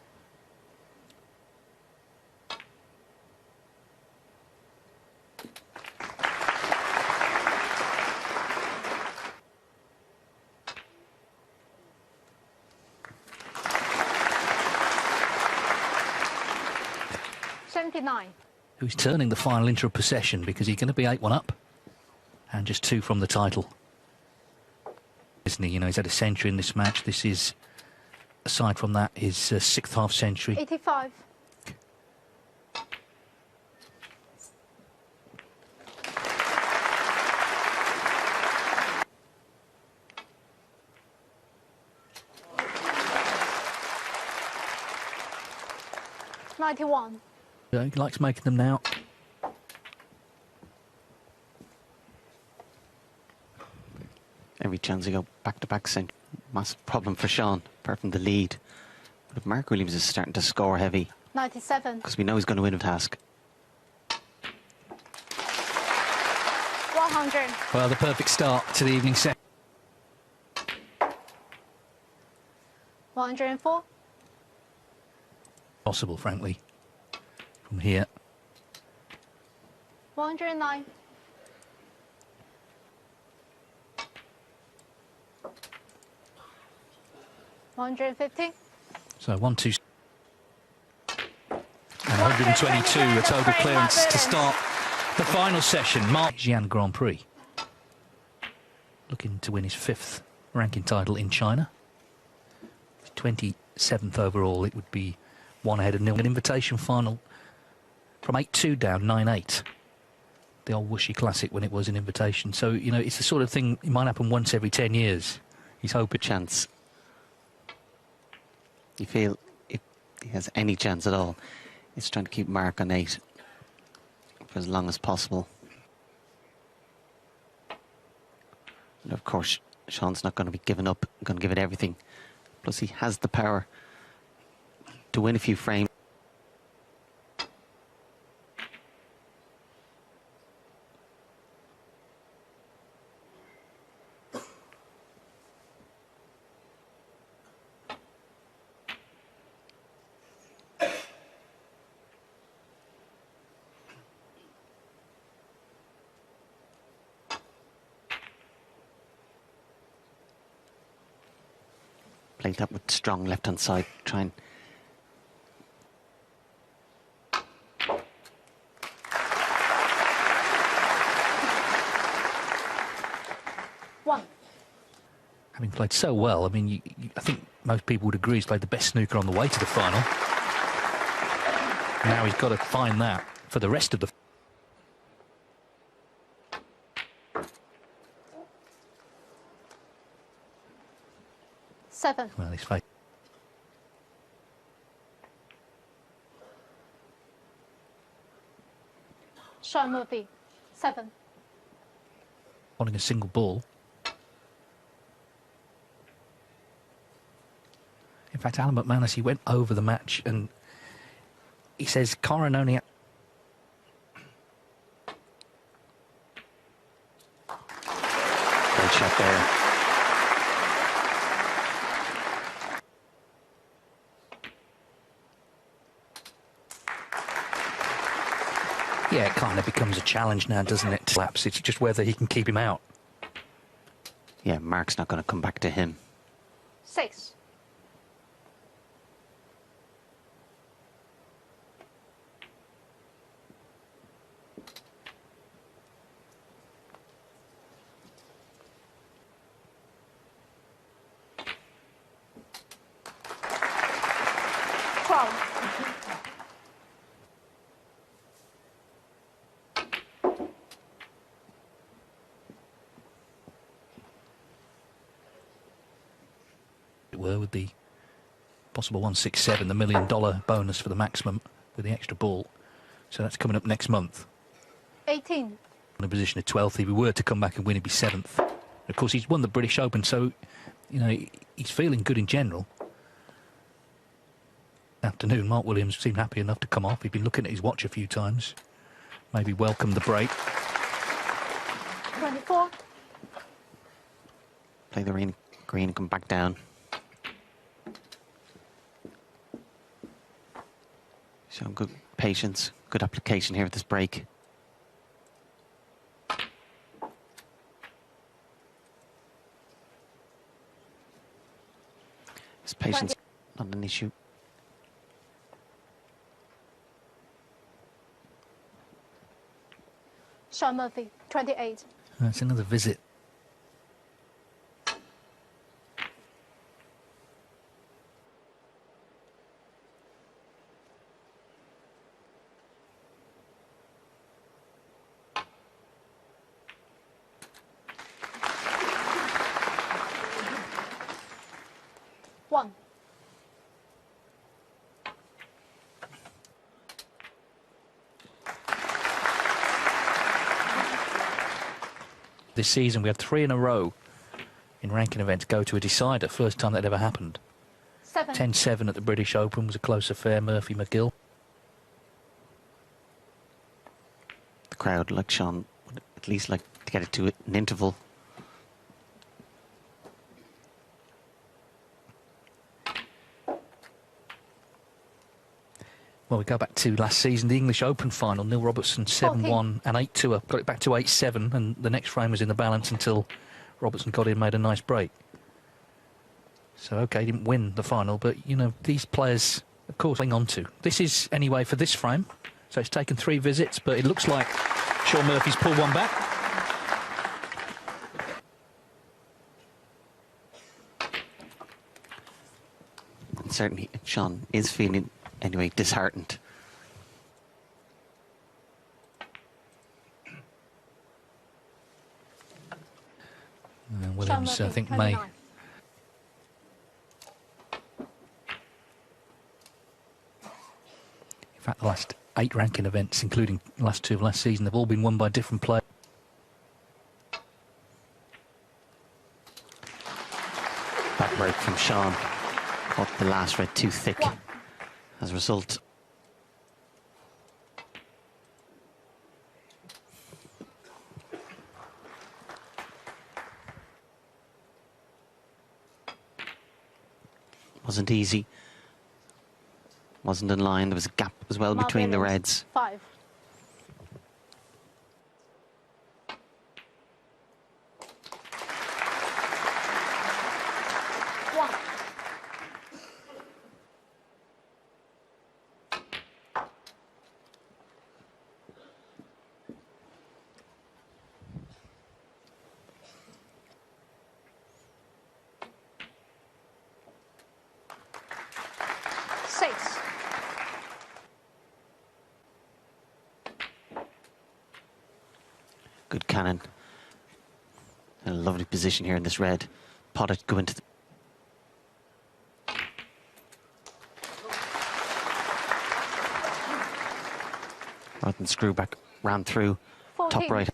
$79. Who's turning the final into a possession because he's going to be 8-1 up and just 2 from the title. Isn't he? You know, he's had a century in this match. This is, aside from that, his 6th half century. 85. $91. Yeah, he likes making them now. Every chance to go back-to-back century. Massive problem for Shaun, apart from the lead. But if Mark Williams is starting to score heavy, 97. because we know he's going to win a task. 100. Well, the perfect start to the evening set. 104. Possible, frankly, from here. 109. 150. So 1, 2, and 122, a total clearance to start the final session. Xi'an Grand Prix, looking to win his 5th ranking title in China. 27th overall. It would be 1 ahead of nil. An invitation final from 8-2 down 9-8. The old Wuxi Classic when it was an invitation. So, you know, it's the sort of thing, it might happen once every 10 years. He's hoping. Chance. You feel if he has any chance at all, he's trying to keep Mark on 8 for as long as possible. And of course, Shaun's not going to be giving up, going to give it everything. Plus, he has the power to win a few frames. Played that with strong left-hand side, try and having played so well, I mean, I think most people would agree he's played the best snooker on the way to the final. Now he's got to find that for the rest of the... $7. Well, he's faced... Shaun Murphy. 7. holding a single ball. In fact, Alan McManus, he went over the match and he says Corin only... Great shot there. Yeah, it kind of becomes a challenge now, doesn't it? Laps. It's just whether he can keep him out. Yeah, Mark's not going to come back to him. 6. were, with the possible 167, the $1 million bonus for the maximum with the extra ball. So that's coming up next month. 18. In a position of 12th, if he were to come back and win, he'd be 7th. Of course, he's won the British Open, so, you know, he's feeling good in general. Afternoon, Mark Williams seemed happy enough to come off. He'd been looking at his watch a few times. Maybe welcome the break. 24. Play the green and come back down. Showing good patience, good application here at this break. His patience, not an issue. Shaun Murphy, 28. That's another visit. One. This season we had 3 in a row in ranking events go to a decider. First time that ever happened. 7. 10-7 at the British Open was a close affair, Murphy-McGill. The crowd, like Shaun, would at least like to get it to an interval. Well, we go back to last season, the English Open final. Neil Robertson 7-1 and 8-2. Got it back to 8-7, and the next frame was in the balance until Robertson got in, made a nice break. So, OK, he didn't win the final, but, you know, these players, of course, hang on to. This is, anyway, for this frame. So it's taken 3 visits, but it looks like Shaun Murphy's pulled one back. And certainly, Shaun is feeling, anyway, disheartened. Williams, I think, may... In fact, the last 8 ranking events, including the last 2 of last season, have all been won by different players. Back break from Shaun. Caught the last red too thick. As a result, wasn't easy. Wasn't in line. There was a gap as well between the reds. 5. Good cannon. In a lovely position here in this red. Potted go into the... Rather than screw back, ran through. 14. Top right.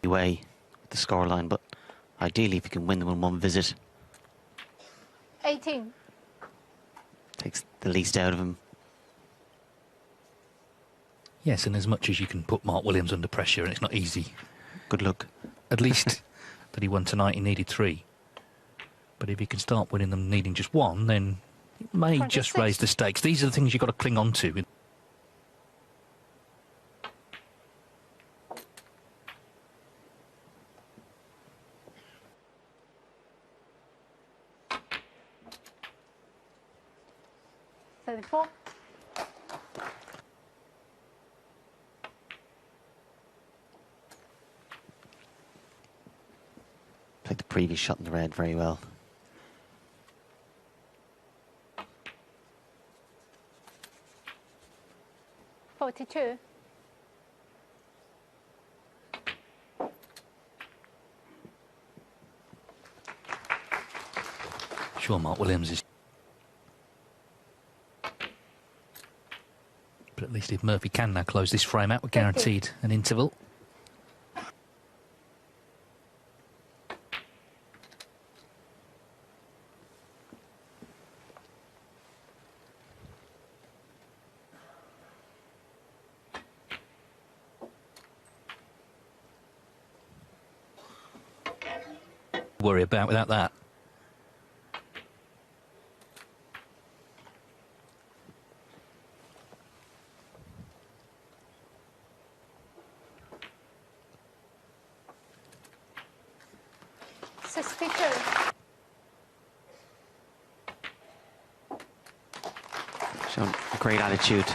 Way with the scoreline, but ideally if you can win them in one visit. 18. Takes the least out of him. Yes, and as much as you can put Mark Williams under pressure, and it's not easy. Good luck. At least that he won tonight, he needed 3. But if he can start winning them needing just 1, then it may 26. just raise the stakes. These are the things you've got to cling on to. 34. Played the previous shot in the red very well. $42. sure Mark Williams is. But at least if Murphy can now close this frame out, we're guaranteed an interval. Worry about without that. Shaun, a great attitude.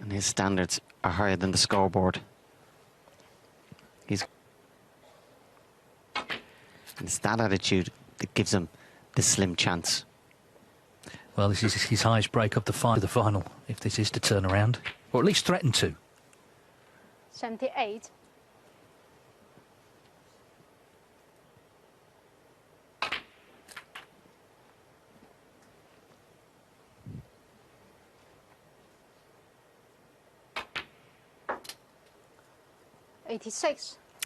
And his standards are higher than the scoreboard. It's that attitude that gives him this slim chance. Well, this is his highest break of the final, if this is to turn around, or at least threaten to. 78.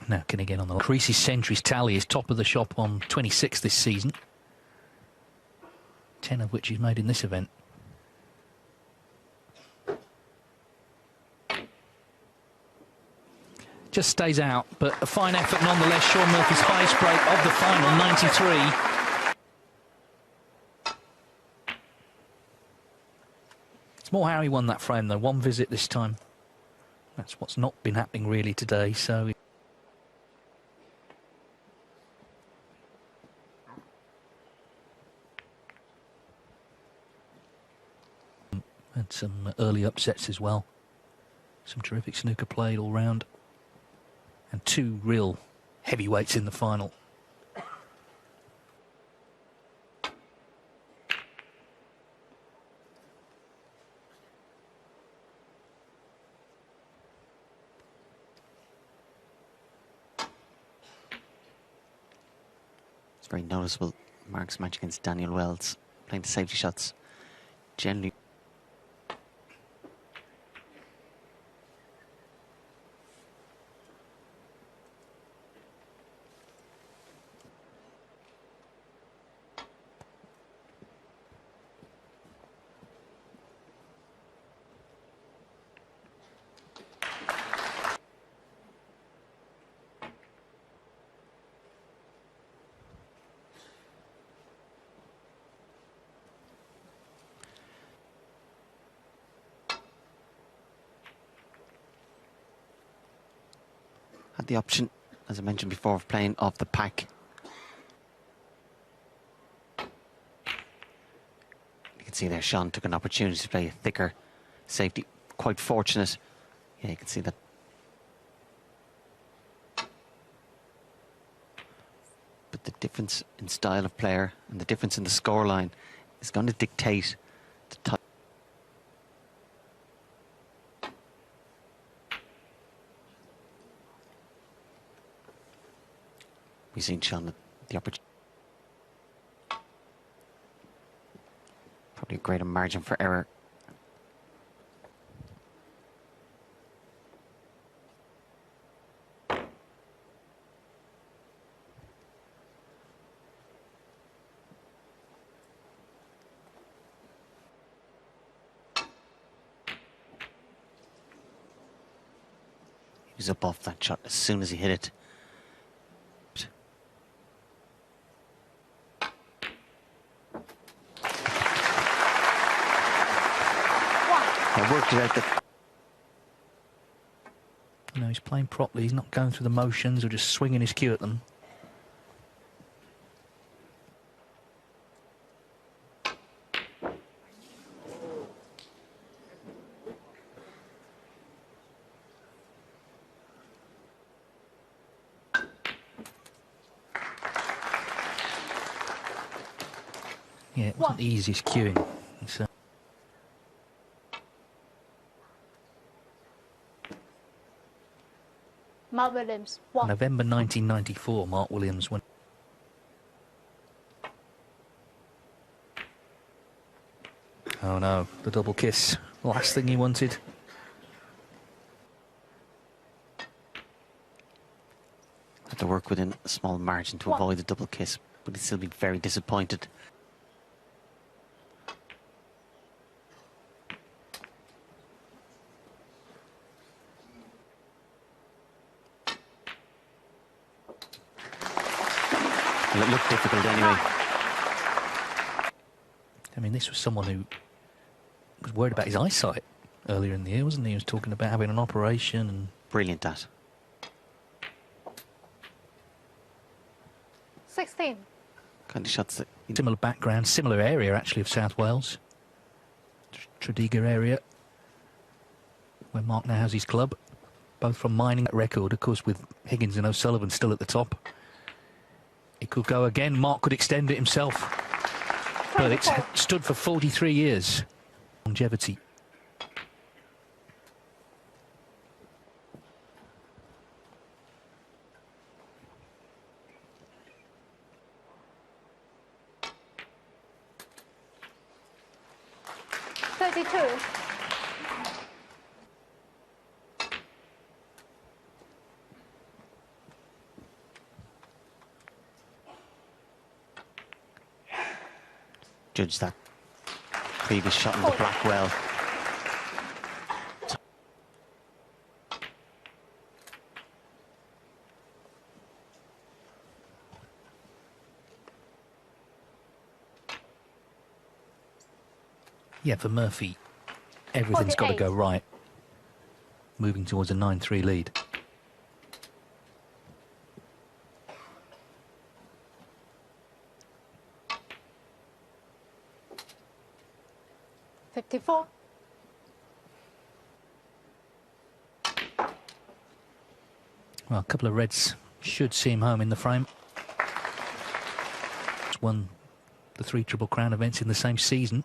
Now can he get on the Prix's centuries tally is top of the shop on 26 this season, 10 of which he's made in this event. Just stays out, but a fine effort nonetheless. Shaun Murphy's highest break of the final, 93. It's more how he won that frame though, one visit this time. That's what's not been happening really today, so... And some early upsets as well. Some terrific snooker played all round. And two real heavyweights in the final. It's very noticeable. Mark's match against Daniel Wells, playing the safety shots. Generally. Had the option, as I mentioned before, of playing off the pack. You can see there Shaun took an opportunity to play a thicker safety. Quite fortunate. Yeah, you can see that. But the difference in style of player and the difference in the scoreline is going to dictate the type. We've seen Shaun the opportunity. Probably a greater margin for error. He was up off that shot as soon as he hit it. Worked it out. No, he's playing properly. He's not going through the motions or just swinging his cue at them. Yeah, it wasn't the easiest cueing. It's, Mark Williams, 1. November 1994, Mark Williams won. Oh no, the double kiss. Last thing he wanted. Had to work within a small margin to avoid the double kiss, but he'd still be very disappointed. Well, it looked difficult anyway. I mean, this was someone who was worried about his eyesight earlier in the year, wasn't he? He was talking about having an operation and... Brilliant that. 16. Kind of shots that... Similar background, similar area actually of South Wales. Tredegar area, where Mark now has his club. Both from mining record, of course, with Higgins and O'Sullivan still at the top. It could go again. Mark could extend it himself. But it's stood for 43 years. Longevity. Judge that previous shot in the black well. Yeah, for Murphy, everything's got to go right. Moving towards a 9-3 lead. Well, a couple of reds should see him home in the frame. He's won the 3 Triple Crown events in the same season.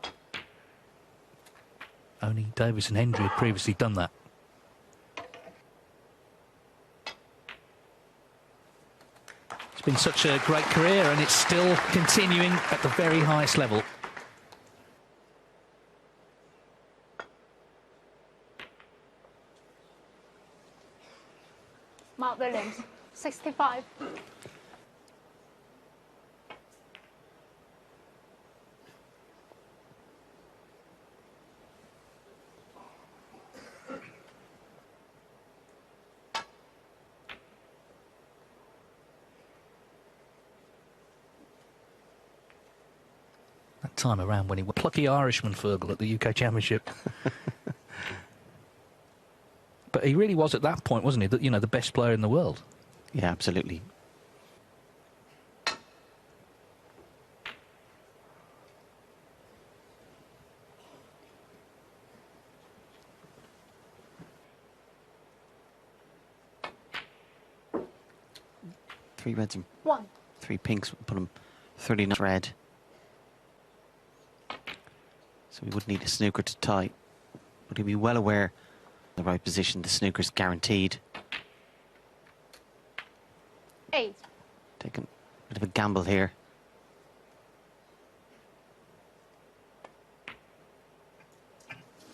Only Davis and Hendry had previously done that. It's been such a great career and it's still continuing at the very highest level. Mark Williams, 65. That time around when he was plucky Irishman Fergal at the UK Championship. But he really was at that point, wasn't he? You know, the best player in the world. Yeah, absolutely. Three reds and 1. 3 pinks would put him 39 red. So we would need a snooker to tie. But he'd be well aware the right position, the snooker's guaranteed. 8. Taking a bit of a gamble here.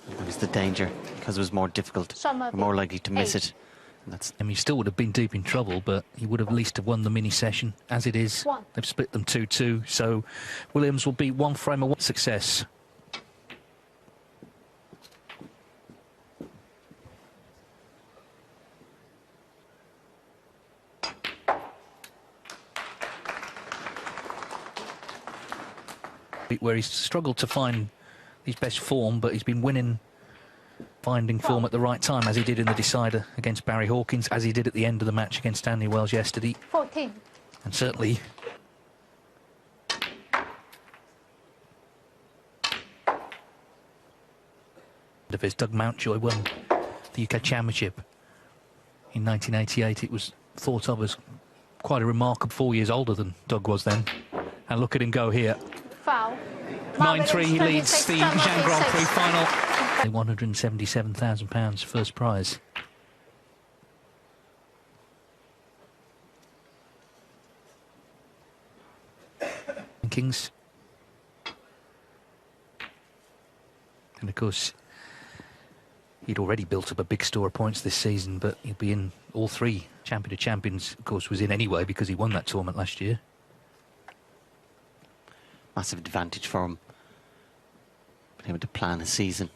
There was the danger because it was more difficult, more likely to miss it. And that's... I mean, he still would have been deep in trouble, but he would have at least have won the mini session. As it is, they've split them 2-2, so Williams will be 1 frame away from success. Where he's struggled to find his best form, but he's been winning, finding form at the right time, as he did in the decider against Barry Hawkins, as he did at the end of the match against Stanley Wells yesterday. 14. And certainly of his Doug Mountjoy won the UK Championship in 1988. It was thought of as quite a remarkable, 4 years older than Doug was then. And look at him go here. Foul. 9-3, he leads the Xi'an Grand Prix final. £177,000 first prize. rankings. And of course, he'd already built up a big store of points this season, but he'll be in all three. Champion of Champions, of course, was in anyway because he won that tournament last year. Massive advantage for him. Being able to plan a season.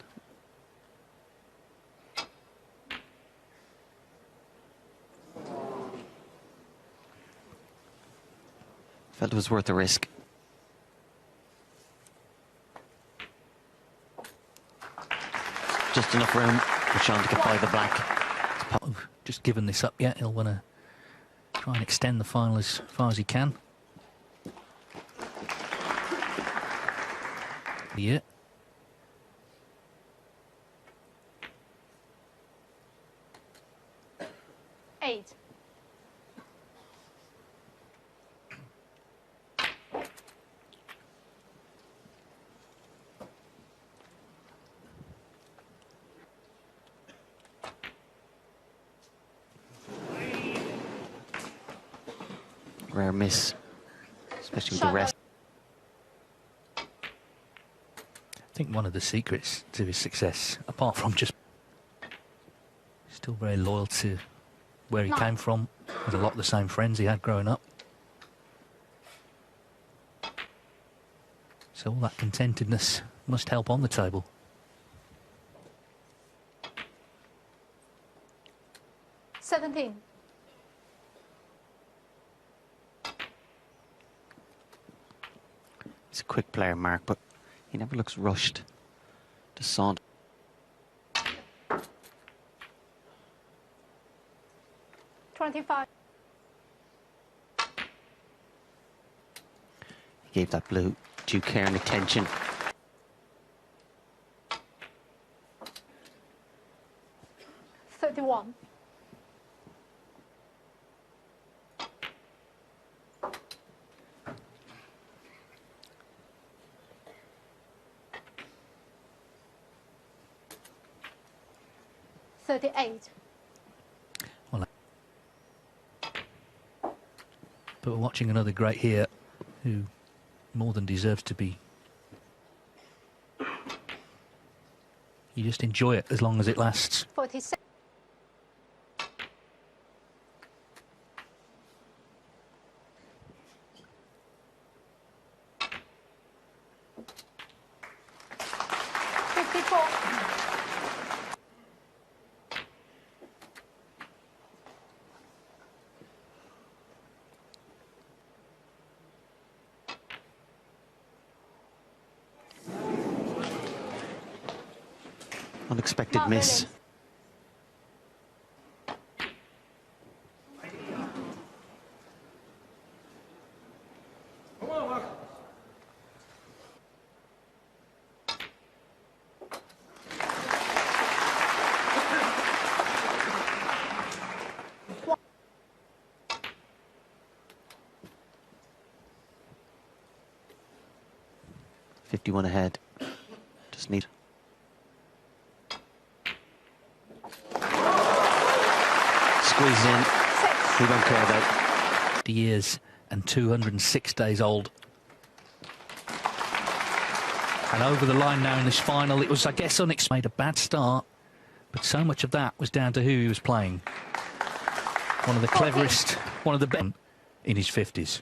Felt it was worth the risk. Just enough room for Shaun to get by the black. Just given this up yet, he'll want to try and extend the final as far as he can. Yeah. Eight. Rare miss, especially with the rest. I think one of the secrets to his success, apart from just still very loyal to where he came from, with a lot of the same friends he had growing up. So all that contentedness must help on the table. $17. He's a quick player, Mark, but he never looks rushed to saunter. $25. He gave that blue due care and attention. $31. $38. Well, but we're watching another great here who more than deserves to be. You just enjoy it as long as it lasts. 46. Unexpected miss. $51 ahead. Just need. Squeeze in. We don't care about. 50 years and 206 days old. And over the line now in this final, it was, I guess, unexpected. Made a bad start, but so much of that was down to who he was playing. One of the cleverest, one of the best in his 50s.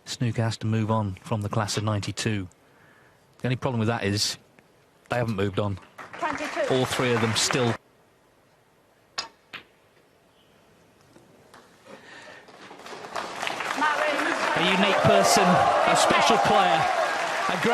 Snooker has to move on from the class of 92. The only problem with that is they haven't moved on. 22. All three of them still. A unique person, a special player, a great.